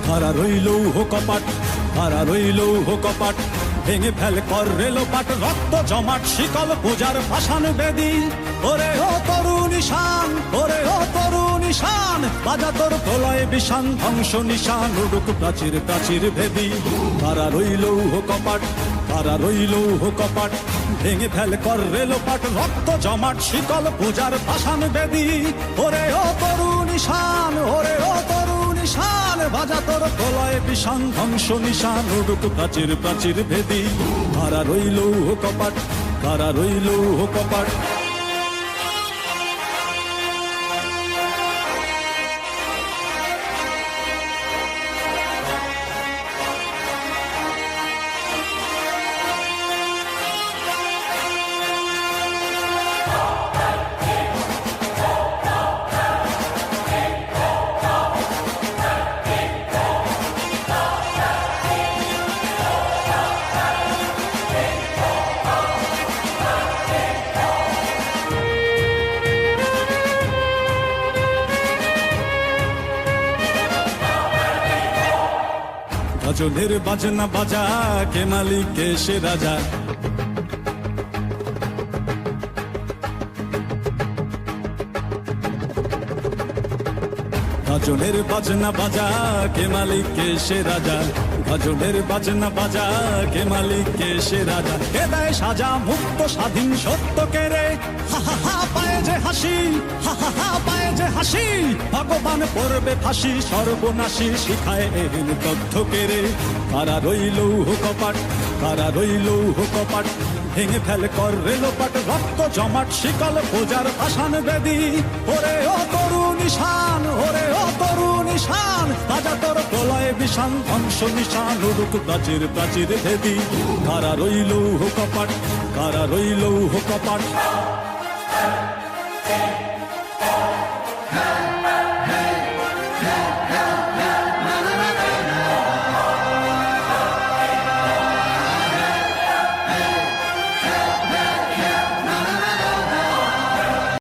কারা রইল কপাট, কারা রইল কপাট, ভেঙে ফেল কর রেলোপাট, রক্ত জমাট শিকল পূজার ভাসান বেদি। ওরে ও তরু নিশান, ওরে ও তরু নিশান, বাজা তোর প্রলয় বিষান, ধ্বংস নিশান উড়ুক প্রাচীর প্রাচীর ভেদি। কারা রইল কপাট, কারা রইল কপাট, ভেঙে ফেল কর রেলোপাট, রক্ত জমাট শিকল পূজার ভাসান বেদি। ওরে ও তরু নিশান, ওরে ও তরু নিশান, বাজা তোর প্রলয় বিষান, ধ্বংস নিশান উড়ুক প্রাচীর প্রাচীর ভেদি। কারা রইল কপাট, কারা রইল কপাট। গজলের বাজনা বাজা, কে মালিক কে সে রাজা। গজলের বাজনা বাজা, কে মালিক কে সে রাজা। গজলের বাজনা বাজা, কে মালিক কে সে রাজা। কে দেয় সাজা মুক্ত স্বাধীন সত্য কে রে, হা হা হা পায়ে যে হাসি, হা হা হা পায়ে যে হাসি। ভগবান পড়বে ফাঁসি, সর্বনাশী শিখায় এহেন তথ্য কে রে। কারা রইল কপাট, কারা রইল কপাট, ভেঙে ফেল কর রেলোপাট, রক্ত জমাট শিকল পূজার ভাসান বেদি। ওরে ও তরু নিশান, ওরে ও তরু নিশান, বাজা তোর প্রলয় বিষান, ধ্বংস নিশান উড়ুক প্রাচীর প্রাচীর ভেদি। কারা রইল কপাট, কারা রইল কপাট।